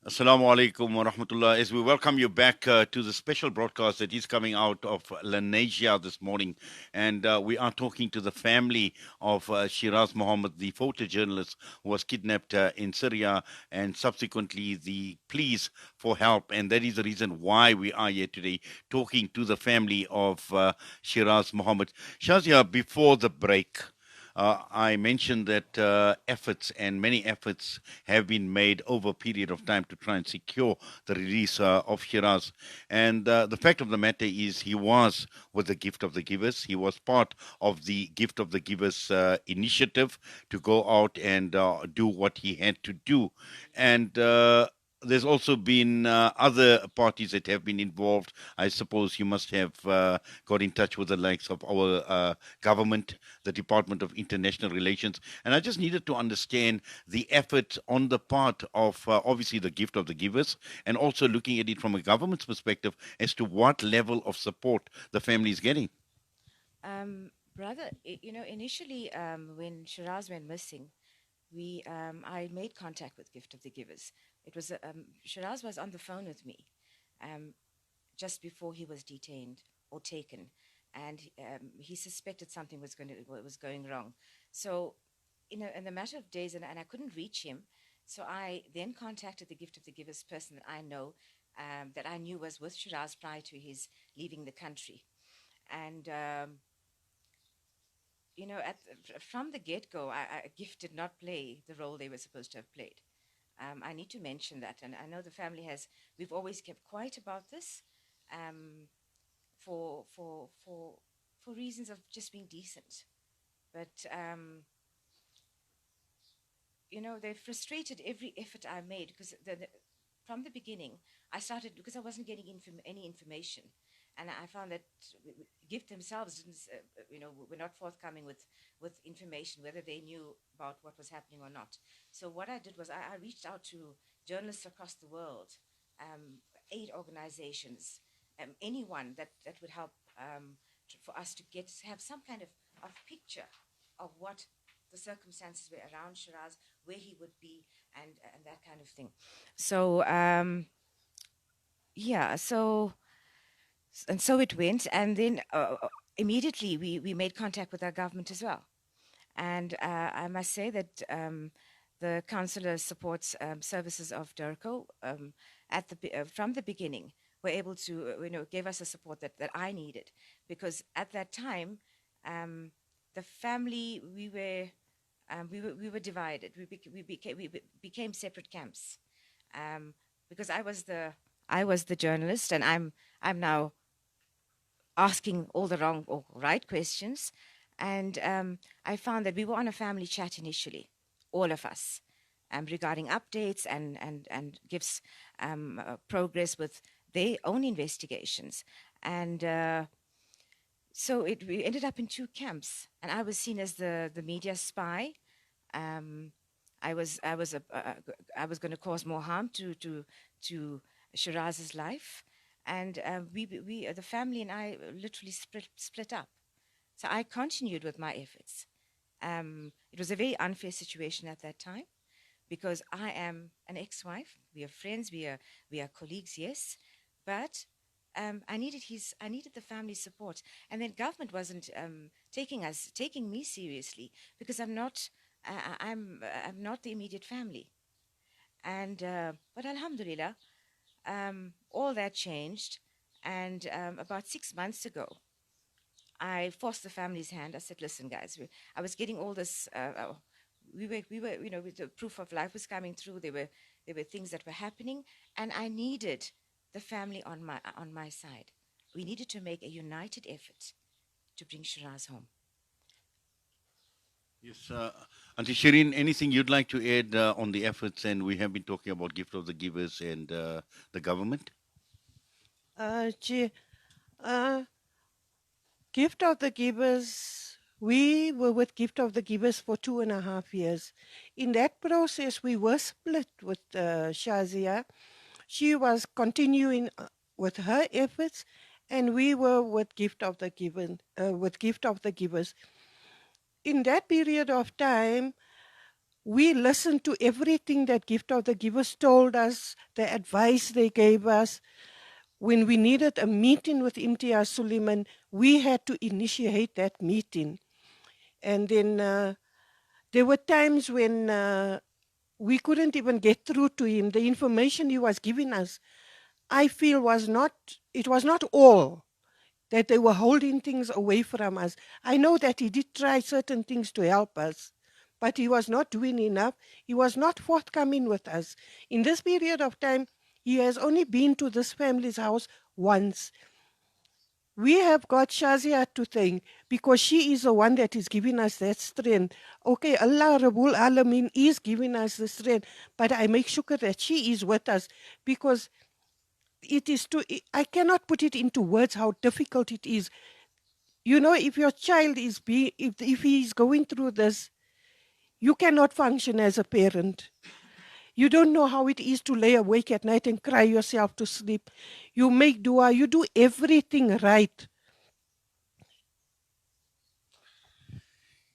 Assalamu alaikum wa rahmatullah. As we welcome you back to the special broadcast that is coming out of Lenasia this morning. And we are talking to the family of Shiraaz Mohamed, the photojournalist who was kidnapped in Syria, and subsequently the pleas for help. And that is the reason why we are here today talking to the family of Shiraaz Mohamed. Shazia, before the break, I mentioned that efforts and many efforts have been made over a period of time to try and secure the release of Shiraz. And the fact of the matter is, he was with the Gift of the Givers. He was part of the Gift of the Givers initiative to go out and do what he had to do. And there's also been other parties that have been involved. I suppose you must have got in touch with the likes of our government, the Department of International Relations. And I just needed to understand the effort on the part of obviously the Gift of the Givers, and also looking at it from a government's perspective as to what level of support the family is getting. Brother, initially when Shiraz went missing, I made contact with Gift of the Givers. Shiraz was on the phone with me um, just before he was detained or taken, and he suspected something was going wrong. So, in the matter of days, and I couldn't reach him, so I then contacted the Gift of the Givers person that I knew was with Shiraz prior to his leaving the country, and from the get go, Gift did not play the role they were supposed to have played. I need to mention that, and I know the family has. We've always kept quiet about this, um, for for for for reasons of just being decent. But they frustrated every effort I made because from the beginning I started because I wasn't getting any information, and I found that Gift themselves didn't, were not forthcoming with information whether they knew about what was happening or not. So what I did was I reached out to journalists across the world, aid organizations, anyone that would help, for us to have some kind of picture of what the circumstances were around Shiraz, where he would be, and that kind of thing. So yeah, so it went, and then immediately we made contact with our government as well. And I must say that the Consular Supports Services of DERCO, from the beginning, were able to, gave us the support that I needed, because at that time, the family we were divided. We became separate camps, um, because I was the journalist, and I'm now asking all the wrong or right questions. And I found that we were on a family chat initially, all of us, regarding updates and gives progress with their own investigations. And so we ended up in two camps, and I was seen as the media spy. Um, I was going to cause more harm to Shiraz's life, and the family and I literally split up. So I continued with my efforts. It was a very unfair situation at that time because I am an ex-wife. We are friends. We are colleagues. Yes, but I needed the family support, and then government wasn't taking me seriously because I'm not the immediate family. And but Alhamdulillah, all that changed. And about 6 months ago, I forced the family's hand. I said, "Listen, guys, I was getting all this. We were, with the proof of life was coming through. There were things that were happening, and I needed the family on my side. We needed to make a united effort to bring Shiraz home." Yes, Auntie Shireen, anything you'd like to add on the efforts? And we have been talking about Gift of the Givers and the government. Gee, uh, Gift of the Givers, we were with Gift of the Givers for 2.5 years. In that process, we were split with Shazia. She was continuing with her efforts, and we were with Gift of the Givers. In that period of time, we listened to everything that Gift of the Givers told us, the advice they gave us. When we needed a meeting with Imtiaz Suleiman, we had to initiate that meeting. And then there were times when we couldn't even get through to him. The information he was giving us, I feel it was not all that they were holding things away from us. I know that he did try certain things to help us, but he was not doing enough. He was not forthcoming with us. In this period of time, he has only been to this family's house once. We have got Shazia to thank because she is the one that is giving us that strength. Okay, Allah Rabbul Alameen is giving us the strength, but I make sure that she is with us because I cannot put it into words how difficult it is. You know, if your child is if he is going through this, you cannot function as a parent. You don't know how it is to lay awake at night and cry yourself to sleep. You make dua, you do everything right.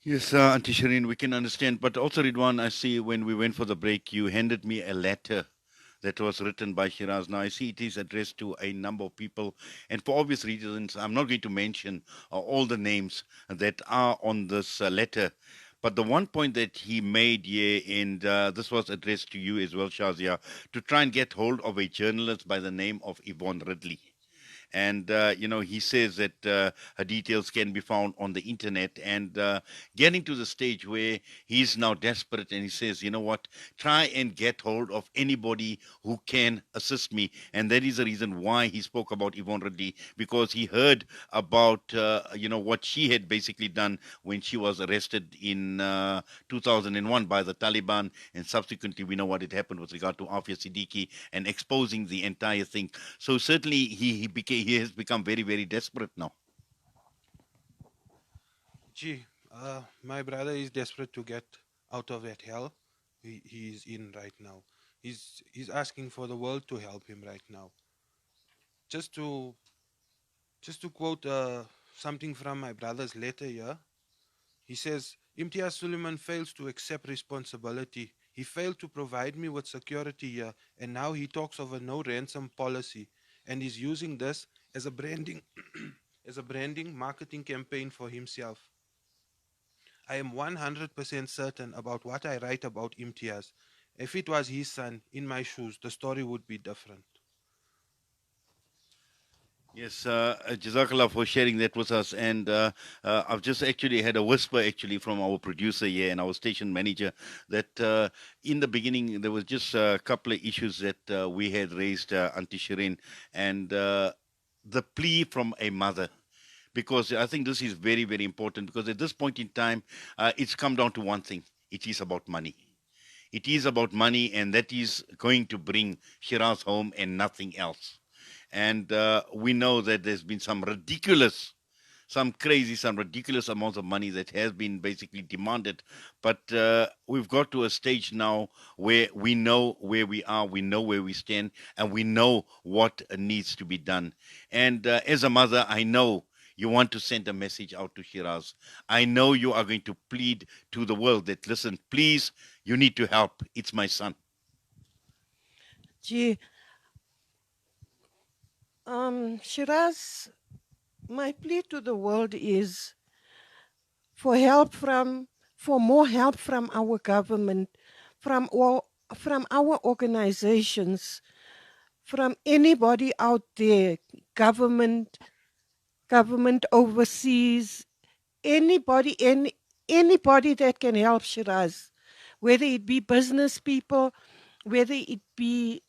Yes, Auntie Shireen, we can understand. But also, Ridwan, I see when we went for the break, you handed me a letter that was written by Shiraz. Now, I see it is addressed to a number of people. And for obvious reasons, I'm not going to mention all the names that are on this letter. But the one point that he made here, and this was addressed to you as well, Shazia, to try and get hold of a journalist by the name of Yvonne Ridley. And he says that her details can be found on the internet, and getting to the stage where he's now desperate, and he says, you know what, try and get hold of anybody who can assist me. And that is the reason why he spoke about Yvonne Reddy, because he heard about what she had basically done when she was arrested in 2001 by the Taliban, and subsequently we know what had happened with regard to Afia Siddiqui and exposing the entire thing. So certainly he has become very, very desperate now. Gee, my brother is desperate to get out of that hell he's in right now. He's asking for the world to help him right now. Just to quote something from my brother's letter here, he says, Imtiaz Suleiman fails to accept responsibility. He failed to provide me with security here, and now he talks of a no ransom policy, and is using this as a branding as a branding marketing campaign for himself. I am 100% certain about what I write about Imtiaz. If it was his son in my shoes, the story would be different. Yes, Jazakallah for sharing that with us. And I've just actually had a whisper actually from our producer here and our station manager that in the beginning there was just a couple of issues that we had raised, Auntie Shireen, and the plea from a mother. Because I think this is very, very important, because at this point in time, it's come down to one thing. It is about money. It is about money, and that is going to bring Shiraz home and nothing else. And we know that there's been some ridiculous amounts of money that has been basically demanded. But we've got to a stage now where we know where we are, we know where we stand, and we know what needs to be done. And as a mother, I know you want to send a message out to Shiraz. I know you are going to plead to the world that, listen, please, you need to help. It's my son. Gee, Shiraz, my plea to the world is for more help from our government, from our organizations, from anybody out there, government overseas, anybody that can help Shiraz, whether it be business people, whether it be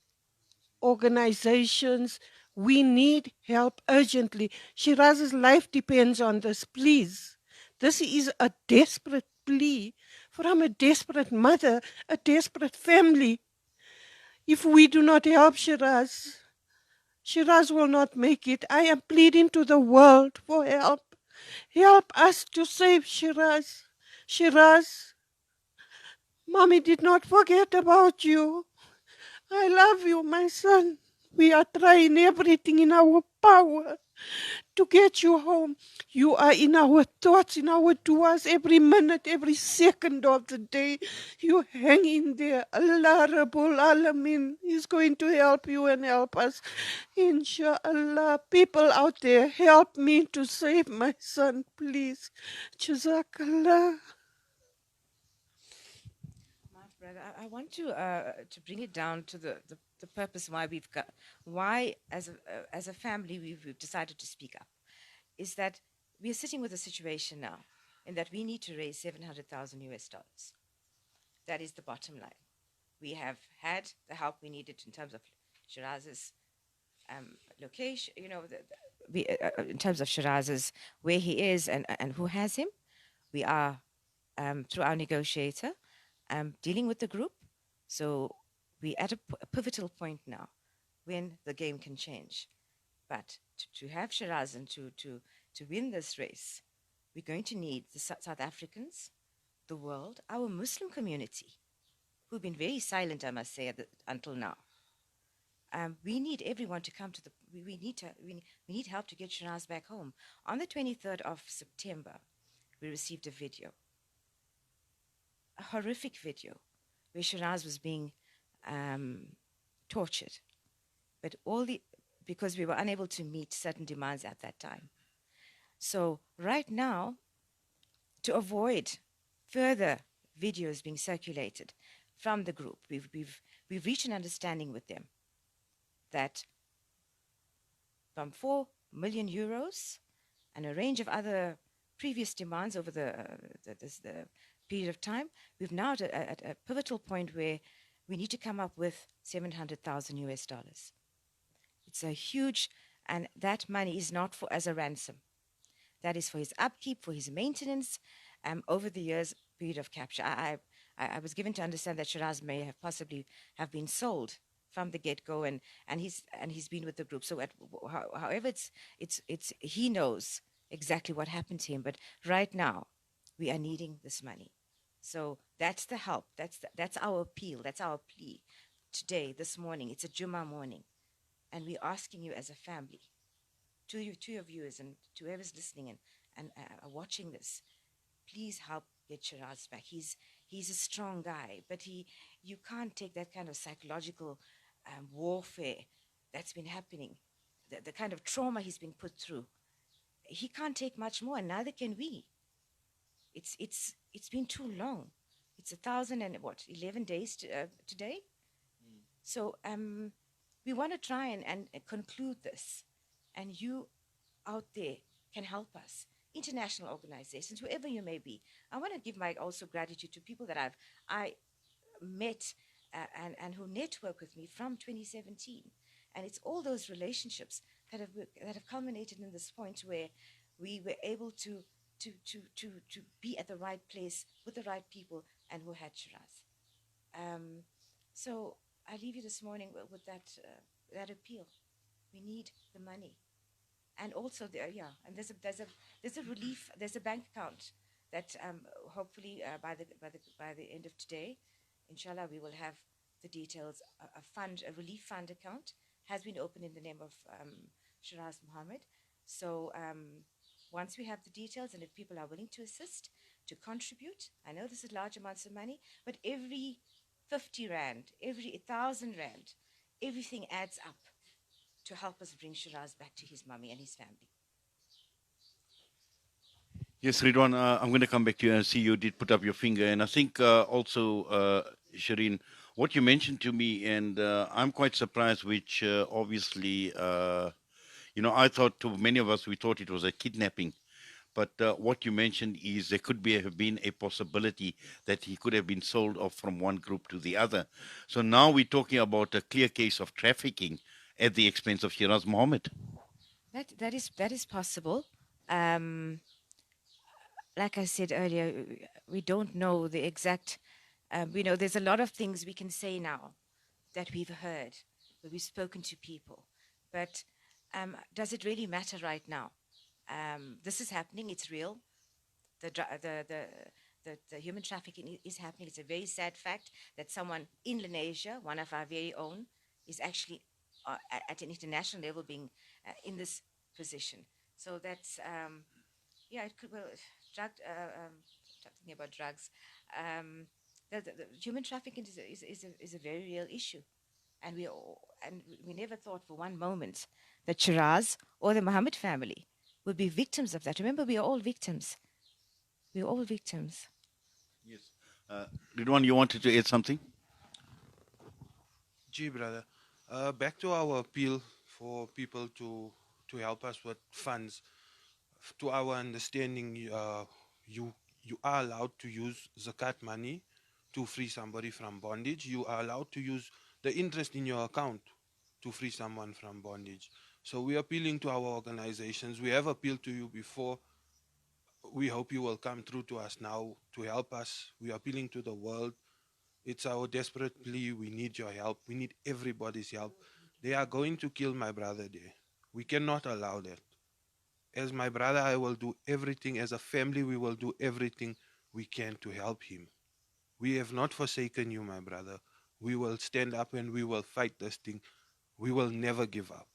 organizations. We need help urgently. Shiraz's life depends on this, please. This is a desperate plea from a desperate mother, a desperate family. If we do not help Shiraz, Shiraz will not make it. I am pleading to the world for help. Help us to save Shiraz. Shiraz, Mommy did not forget about you. I love you, my son. We are trying everything in our power. to get you home. You are in our thoughts, in our duas, every minute, every second of the day. You hang in there. Allah Rabbul Alamin is going to help you and help us. Inshallah. People out there, help me to save my son, please. Jazakallah. My brother, I want to bring it down to the purpose why we've got why as a family we've decided to speak up is that we are sitting with a situation now in that we need to raise 700,000 US dollars. That is the bottom line. We have had the help we needed in terms of Shiraz's location, in terms of Shiraz's where he is and who has him. We are through our negotiator dealing with the group. So we're at a pivotal point now when the game can change. But to have Shiraz and to win this race, we're going to need the South Africans, the world, our Muslim community, who've been very silent, I must say, until now. We need everyone to come to the. We need help to get Shiraz back home. On the 23rd of September, we received a video, a horrific video, where Shiraz was being tortured, but because we were unable to meet certain demands at that time. So right now, to avoid further videos being circulated from the group, we've reached an understanding with them that from 4 million euros and a range of other previous demands over the period of time, we've now at a pivotal point where we need to come up with 700,000 US dollars. It's a huge, and that money is not for as a ransom. That is for his upkeep, for his maintenance over the years period of capture. I was given to understand that Shiraz may have possibly have been sold from the get-go, and he's been with the group. So however, it's he knows exactly what happened to him. But right now, we are needing this money. So that's the help. That's our appeal. That's our plea. Today, this morning, it's a Jummah morning, and we're asking you as a family, to your viewers and to whoever's listening and watching this, please help get Shiraz back. He's a strong guy, but you can't take that kind of psychological warfare that's been happening, the kind of trauma he's been put through. He can't take much more, and neither can we. It's been too long. It's 11 days today. So we want to try and conclude this, and you out there can help us. International organizations, whoever you may be. I want to give my also gratitude to people that I met and who network with me from 2017, and it's all those relationships that have culminated in this point where we were able to be at the right place with the right people and who had Shiraz. So I leave you this morning with that appeal. We need the money, and also and there's a relief. There's a bank account that hopefully by the end of today, inshallah, we will have the details. A relief fund account has been opened in the name of Shiraaz Mohamed. So once we have the details, and if people are willing to assist, to contribute, I know this is large amounts of money, but every 50 rand, every 1,000 rand, everything adds up to help us bring Shiraz back to his mummy and his family. Yes, Ridwan, I'm going to come back to you and see you did put up your finger. And I think also, Shireen, what you mentioned to me, and I'm quite surprised, which obviously, I thought to many of us, we thought it was a kidnapping. But what you mentioned is there could have been a possibility that he could have been sold off from one group to the other. So now we're talking about a clear case of trafficking at the expense of Shiraaz Mohamed. That is possible. Like I said earlier, we don't know the exact. There's a lot of things we can say now that we've heard, that we've spoken to people, but does it really matter right now? This is happening. It's real. The human trafficking is happening. It's a very sad fact that someone in Lenasia, one of our very own, is actually at an international level being in this position. So that's yeah, it could well drug. Talking about drugs, the human trafficking is a very real issue, and we never thought for one moment that Shiraz or the Mohammed family would be victims of that. Remember, we are all victims. We are all victims. Yes. Uh, Ridwan, you wanted to add something? Gee, brother. Back to our appeal for people to help us with funds. To our understanding, you are allowed to use zakat money to free somebody from bondage. You are allowed to use the interest in your account to free someone from bondage. So we're appealing to our organizations. We have appealed to you before. We hope you will come through to us now to help us. We are appealing to the world. It's our desperate plea. We need your help. We need everybody's help. They are going to kill my brother there. We cannot allow that. As my brother, I will do everything. As a family, we will do everything we can to help him. We have not forsaken you, my brother. We will stand up and we will fight this thing. We will never give up.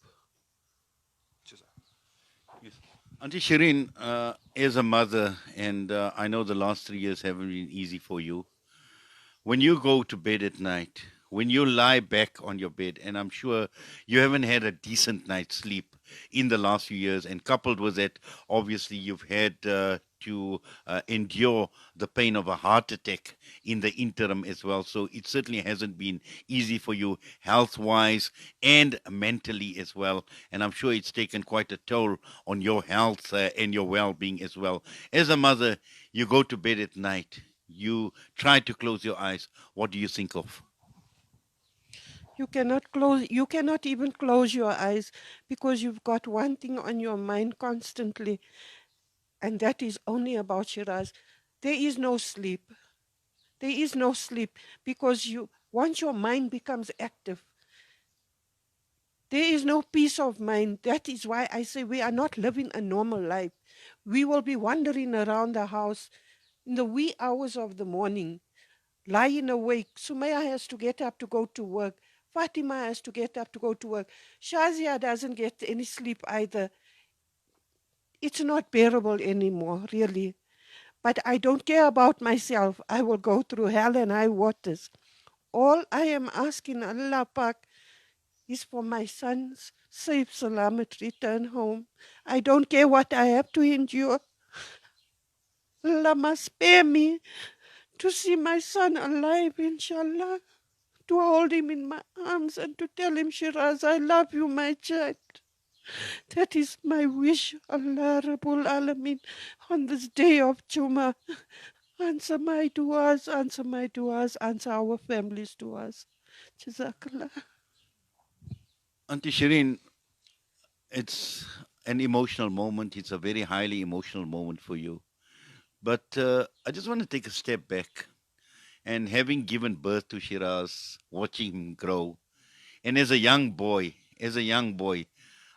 Yes. Auntie Shireen, as a mother, and I know the last 3 years haven't been easy for you. When you go to bed at night, when you lie back on your bed, and I'm sure you haven't had a decent night's sleep in the last few years, and coupled with it, obviously you've had to endure the pain of a heart attack in the interim as well. So it certainly hasn't been easy for you health wise and mentally as well. And I'm sure it's taken quite a toll on your health and your well being as well. As a mother, you go to bed at night, you try to close your eyes. What do you think of? You cannot even close your eyes because you've got one thing on your mind constantly, and that is only about Shiraz. There is no sleep. There is no sleep because once your mind becomes active, there is no peace of mind. That is why I say we are not living a normal life. We will be wandering around the house in the wee hours of the morning, lying awake. Sumaya has to get up to go to work. Fatima has to get up to go to work. Shazia doesn't get any sleep either. It's not bearable anymore, really. But I don't care about myself. I will go through hell and high waters. All I am asking Allah Pak is for my son's safe, salamat return home. I don't care what I have to endure. Allah must spare me to see my son alive, inshallah, to hold him in my arms and to tell him, Shiraz, I love you, my child. That is my wish, Allah Rabbul Alameen, on this day of Jummah. Answer my du'as, answer my du'as, answer our families' du'as. Jazakallah. Auntie Shireen, it's an emotional moment. It's a very highly emotional moment for you. But I just want to take a step back. And having given birth to Shiraz, watching him grow, and as a young boy,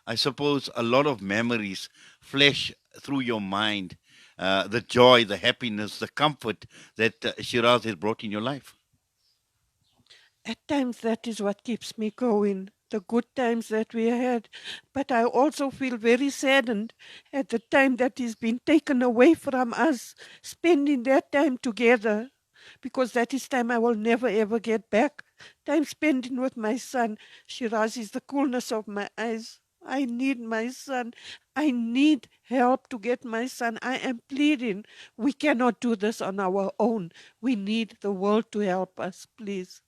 I suppose a lot of memories flash through your mind, the joy, the happiness, the comfort that Shiraz has brought in your life. At times, that is what keeps me going, the good times that we had. But I also feel very saddened at the time that is being taken away from us, spending that time together, because that is time I will never ever get back. Time spending with my son. Shiraz is the coolness of my eyes. I need my son. I need help to get my son. I am pleading. We cannot do this on our own. We need the world to help us, please.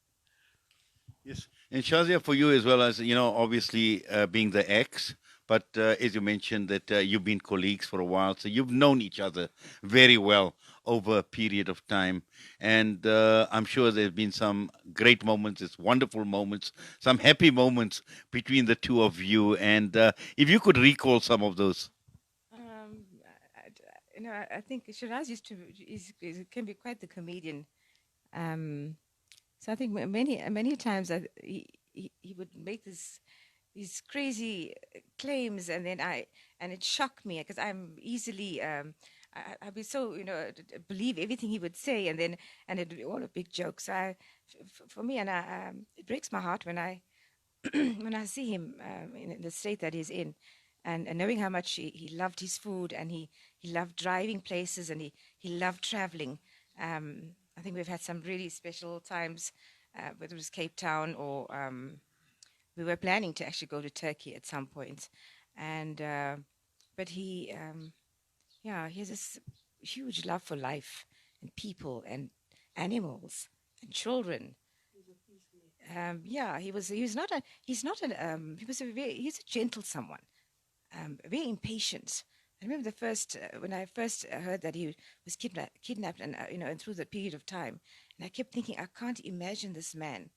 Yes. And Shazia, for you as well as, obviously being the ex, but as you mentioned that you've been colleagues for a while, so you've known each other very well over a period of time. And I'm sure there's been some great moments, it's wonderful moments, some happy moments between the two of you. And if you could recall some of those. I think Shiraz can be quite the comedian. Um, so I think many times he would make these crazy claims, and then it shocked me because I'm easily I'd be so believe everything he would say, and it'd be all a big joke. So for me, and it breaks my heart when I when I see him in the state that he's in. and knowing how much he loved his food, and he loved driving places, and he loved traveling. I think we've had some really special times, whether it was Cape Town or we were planning to actually go to Turkey at some point. And but yeah, he has this huge love for life and people and animals and children. Yeah, he was not a he's not an he was a very he's a gentle someone, very impatient. I remember the first when I first heard that he was kidnapped, and and through the period of time, and I kept thinking, I can't imagine this man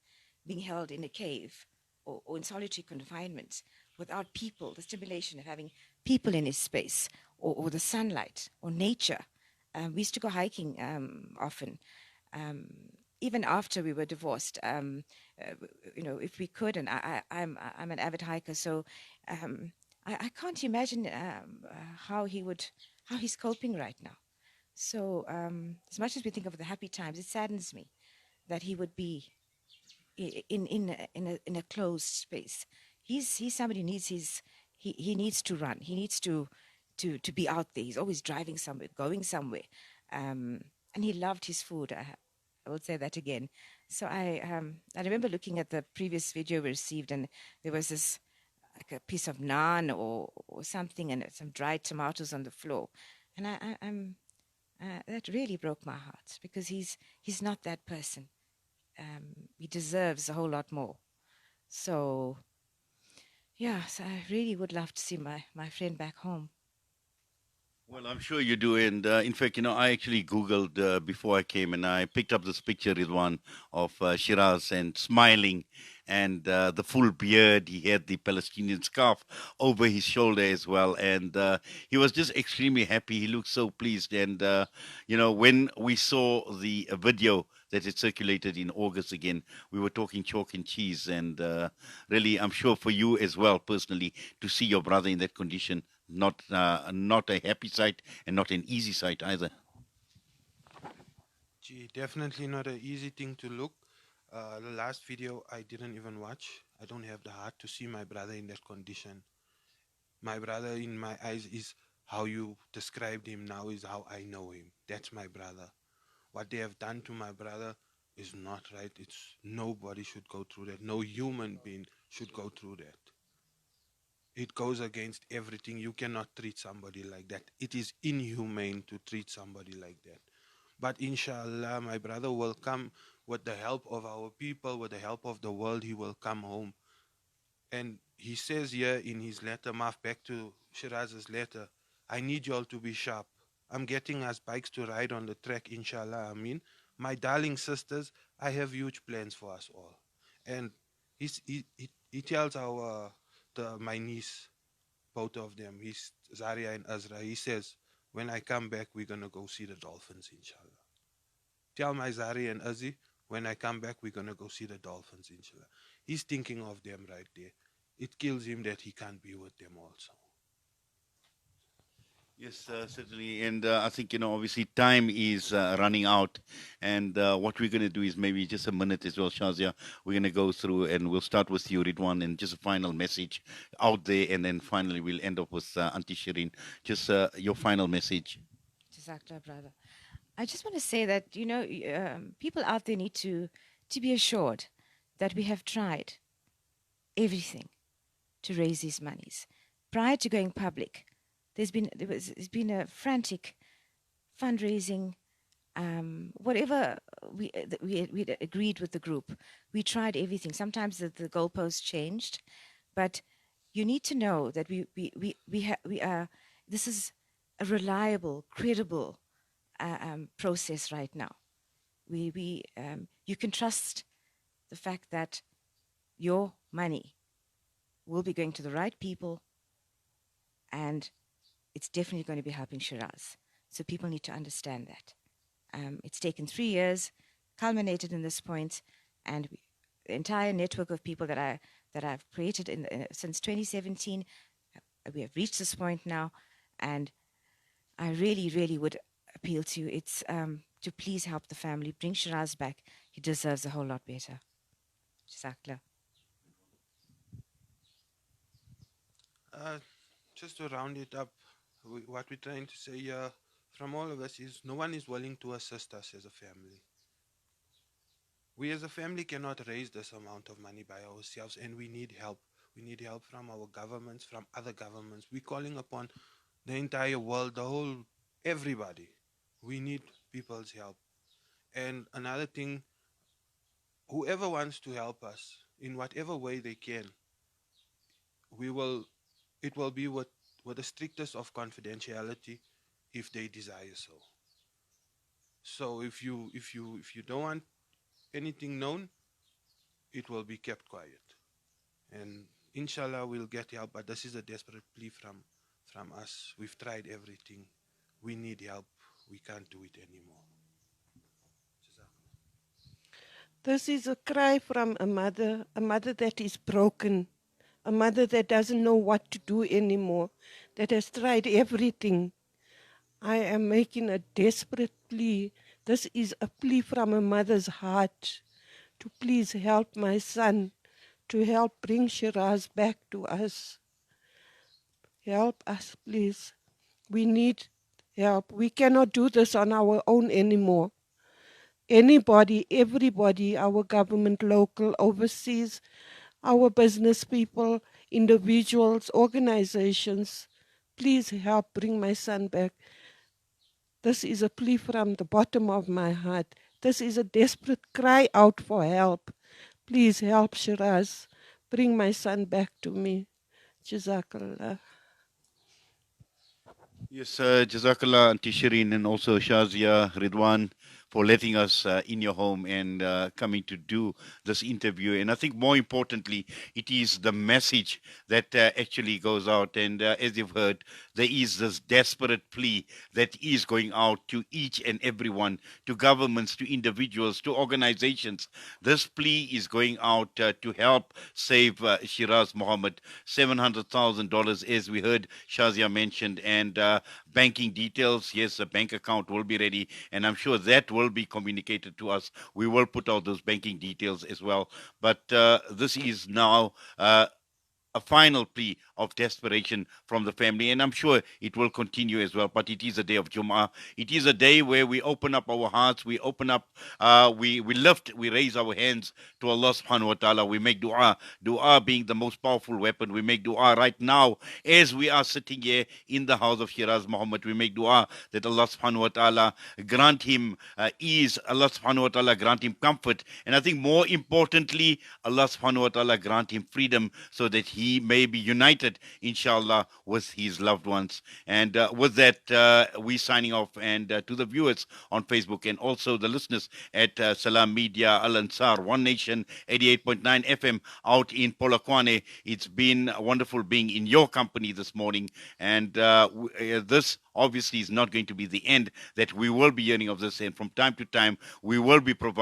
being held in a cave or in solitary confinement without people, the stimulation of having people in his space, or the sunlight or nature. We used to go hiking often, um, even after we were divorced. If we could, and I'm an avid hiker, so I can't imagine how he's coping right now. So as much as we think of the happy times, it saddens me that he would be in a closed space. He's somebody who needs he needs to run. He needs to be out there. He's always driving somewhere, going somewhere, um, and he loved his food. I will say that again. So I remember looking at the previous video we received, and there was this like a piece of naan or something, and some dried tomatoes on the floor, and I'm that really broke my heart, because he's not that person. He deserves a whole lot more. So yeah, so I really would love to see my friend back home. Well, I'm sure you do. And in fact, I actually Googled before I came, and I picked up this picture with one of Shiraz and smiling, and the full beard. He had the Palestinian scarf over his shoulder as well. And he was just extremely happy. He looked so pleased. And, when we saw the video that it circulated in August again, we were talking chalk and cheese. And really, I'm sure for you as well, personally, to see your brother in that condition, not a happy sight and not an easy sight either. Gee, definitely not an easy thing to look. The last video I didn't even watch. I don't have the heart to see my brother in that condition. My brother, in my eyes, is how you described him now, is how I know him. That's my brother. What they have done to my brother is not right. It's nobody should go through that. No human being should go through that. It goes against everything. You cannot treat somebody like that. It is inhumane to treat somebody like that. But inshallah, my brother will come with the help of our people, with the help of the world. He will come home. And he says here in his letter, Maf, back to Shiraz's letter, I need you all to be sharp. I'm getting us bikes to ride on the track, inshallah. I mean, my darling sisters, I have huge plans for us all. And he tells my niece, both of them, he's Zaria and Azra, he says, when I come back, we're going to go see the dolphins, inshallah. Tell my Zari and Azzy, when I come back, we're going to go see the dolphins, inshallah. He's thinking of them right there. It kills him that he can't be with them also. Yes, certainly. And I think, obviously time is running out. And what we're going to do is maybe just a minute as well, Shazia. We're going to go through and we'll start with you, Ridwan, and just a final message out there. And then finally, we'll end up with Auntie Shireen. Just your final message. Jazakallah, brother. I just want to say that people out there need to be assured that we have tried everything to raise these monies. Prior to going public, there's been a frantic fundraising. Whatever we agreed with the group, we tried everything. Sometimes the goalposts changed, but you need to know that we are. This is a reliable, credible process right now. You can trust the fact that your money will be going to the right people, and it's definitely going to be helping Shiraz. So people need to understand that. It's taken 3 years, culminated in this point, and the entire network of people that I've created since 2017, we have reached this point now, and I really, really would appeal to you. It's to please help the family, bring Shiraz back. He deserves a whole lot better. Jazakallah. Uh, Just to round it up, what we're trying to say here from all of us is no one is willing to assist us as a family. We as a family cannot raise this amount of money by ourselves, and we need help. We need help from our governments, from other governments. We're calling upon the entire world, the whole, everybody. We need people's help. And another thing, whoever wants to help us in whatever way they can, we will, it will be with the strictest of confidentiality if they desire so. So if you don't want anything known, it will be kept quiet. And inshallah we'll get help, but this is a desperate plea from us. We've tried everything. We need help. We can't do it anymore. This is a cry from a mother that is broken, a mother that doesn't know what to do anymore, that has tried everything. I am making a desperate plea. This is a plea from a mother's heart to please help my son, to help bring Shiraz back to us. Help us, please. We need help. We cannot do this on our own anymore. Anybody, everybody, our government, local, overseas, our business people, individuals, organizations, please help bring my son back. This is a plea from the bottom of my heart. This is a desperate cry out for help. Please help Shiraz. Bring my son back to me. Jazakallah. Yes, Jazakallah, Auntie Shireen, and also Shazia, Ridwan, for letting us in your home and coming to do this interview. And I think more importantly, it is the message that actually goes out. And as you've heard, there is this desperate plea that is going out to each and everyone, to governments, to individuals, to organizations. This plea is going out to help save Shiraaz Mohamed. $700,000, as we heard Shazia mentioned, and banking details. Yes, a bank account will be ready, and I'm sure that will be communicated to us. We will put out those banking details as well. But this is now a final plea of desperation from the family, and I'm sure it will continue as well. But it is a day of Jum'ah. It is a day where we open up our hearts, we open up, we lift, we raise our hands to Allah subhanahu wa ta'ala. We make dua being the most powerful weapon. We make dua right now as we are sitting here in the house of Shiraaz Mohammed. We make dua that Allah subhanahu wa ta'ala grant him ease, Allah subhanahu wa ta'ala grant him comfort, and I think more importantly, Allah subhanahu wa ta'ala grant him freedom so that he may be united, inshallah, with his loved ones. And with that, we signing off. And to the viewers on Facebook and also the listeners at Salam Media, Al Ansar, One Nation, 88.9 FM out in Polokwane, it's been wonderful being in your company this morning. And this obviously is not going to be the end, that we will be hearing of this. And from time to time, we will be providing